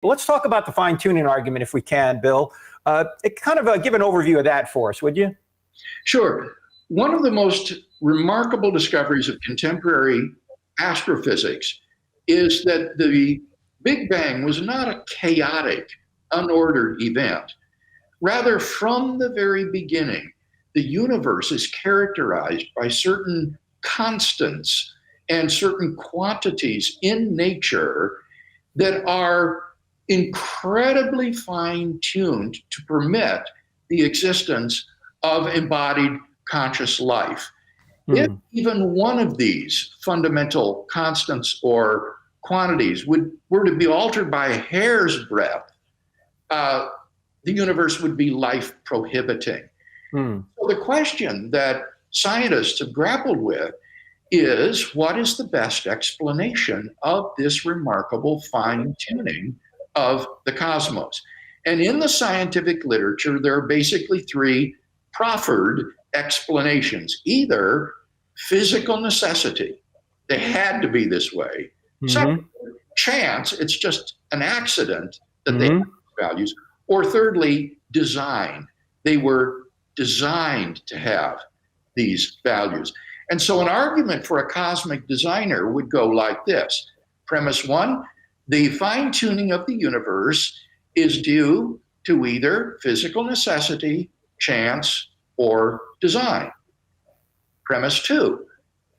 Let's talk about the fine-tuning argument if we can, Bill. Give an overview of that for us, would you? Sure. One of the most remarkable discoveries of contemporary astrophysics is that the Big Bang was not a chaotic, unordered event. Rather, from the very beginning, the universe is characterized by certain constants and certain quantities in nature that are incredibly fine-tuned to permit the existence of embodied conscious life. If even one of these fundamental constants or quantities were to be altered by a hair's breadth, the universe would be life prohibiting. So the question that scientists have grappled with is, what is the best explanation of this remarkable fine-tuning of the cosmos? And in the scientific literature, there are basically three proffered explanations. Either physical necessity, they had to be this way. Second, chance, it's just an accident that they have values. Or thirdly, design. They were designed to have these values. And so an argument for a cosmic designer would go like this. Premise one, the fine-tuning of the universe is due to either physical necessity, chance, or design. Premise two,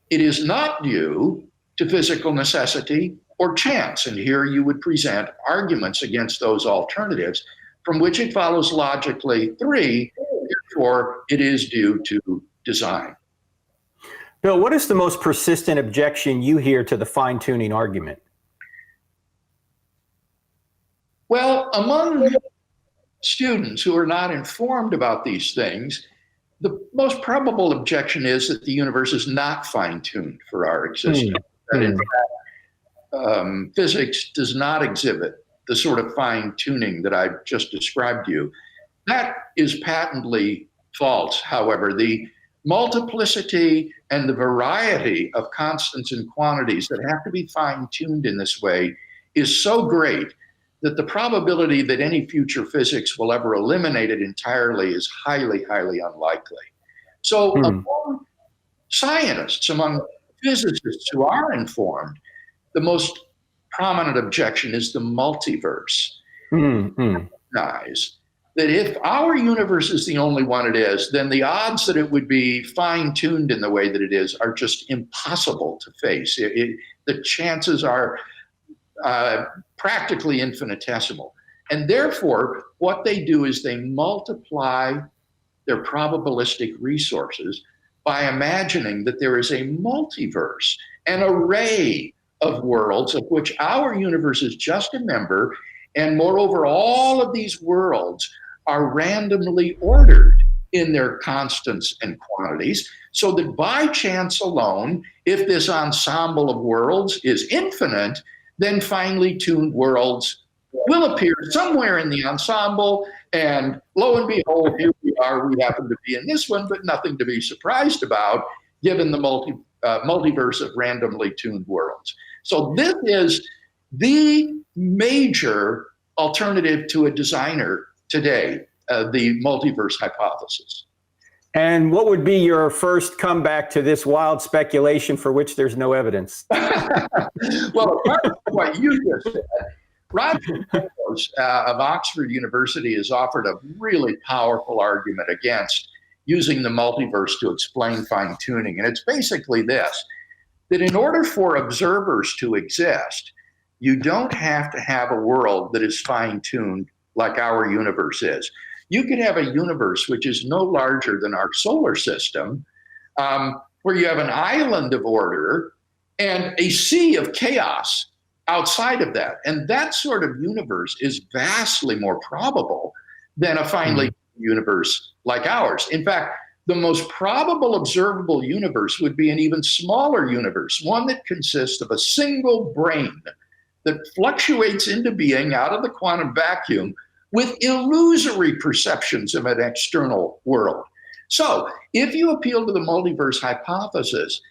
it is not due to physical necessity or chance. And here you would present arguments against those alternatives, from which it follows logically three, therefore it is due to design. Bill, what is the most persistent objection you hear to the fine-tuning argument? Well, among students who are not informed about these things, the most probable objection is that the universe is not fine-tuned for our existence. That in fact, physics does not exhibit the sort of fine-tuning that I've just described to you. That is patently false, however. The multiplicity and the variety of constants and quantities that have to be fine-tuned in this way is so great that the probability that any future physics will ever eliminate it entirely is highly, highly unlikely. So among scientists, among physicists who are informed, the most prominent objection is the multiverse. Recognize that if our universe is the only one it is, then the odds that it would be fine-tuned in the way that it is are just impossible to face. The chances are practically infinitesimal. And therefore, what they do is they multiply their probabilistic resources by imagining that there is a multiverse, an array of worlds of which our universe is just a member. And moreover, all of these worlds are randomly ordered in their constants and quantities, so that by chance alone, if this ensemble of worlds is infinite, then finely tuned worlds will appear somewhere in the ensemble, and lo and behold, here we are, we happen to be in this one, but nothing to be surprised about, given the multiverse of randomly tuned worlds. So this is the major alternative to a designer today, the multiverse hypothesis. And what would be your first comeback to this wild speculation for which there's no evidence? Well, apart from what you just said, Roger Penrose of Oxford University has offered a really powerful argument against using the multiverse to explain fine-tuning. And it's basically this, that in order for observers to exist, you don't have to have a world that is fine-tuned like our universe is. You could have a universe which is no larger than our solar system, where you have an island of order and a sea of chaos outside of that. And that sort of universe is vastly more probable than a finely universe like ours. In fact, the most probable observable universe would be an even smaller universe, one that consists of a single brain that fluctuates into being out of the quantum vacuum with illusory perceptions of an external world. So if you appeal to the multiverse hypothesis,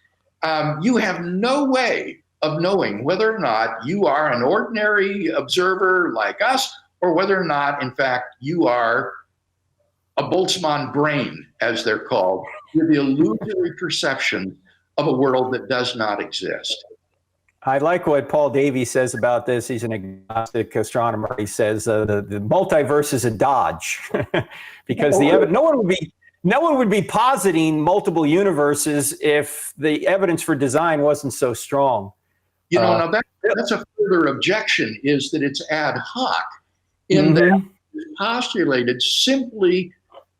you have no way of knowing whether or not you are an ordinary observer like us, or whether or not, in fact, you are a Boltzmann brain, as they're called, with the illusory perception of a world that does not exist. I like what Paul Davies says about this. He's an agnostic astronomer. He says the multiverse is a dodge because no one would be positing multiple universes if the evidence for design wasn't so strong. Now that's a further objection, is that it's ad hoc, in that it's postulated simply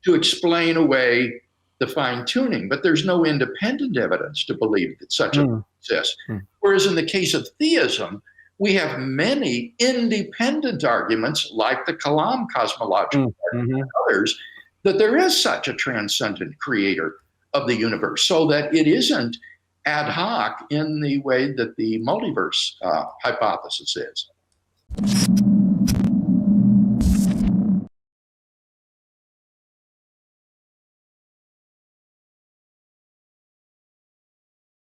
to explain away the fine-tuning, but there's no independent evidence to believe that such a thing exists. Whereas in the case of theism, we have many independent arguments, like the Kalam cosmological argument and others, that there is such a transcendent creator of the universe, so that it isn't ad hoc in the way that the multiverse hypothesis is.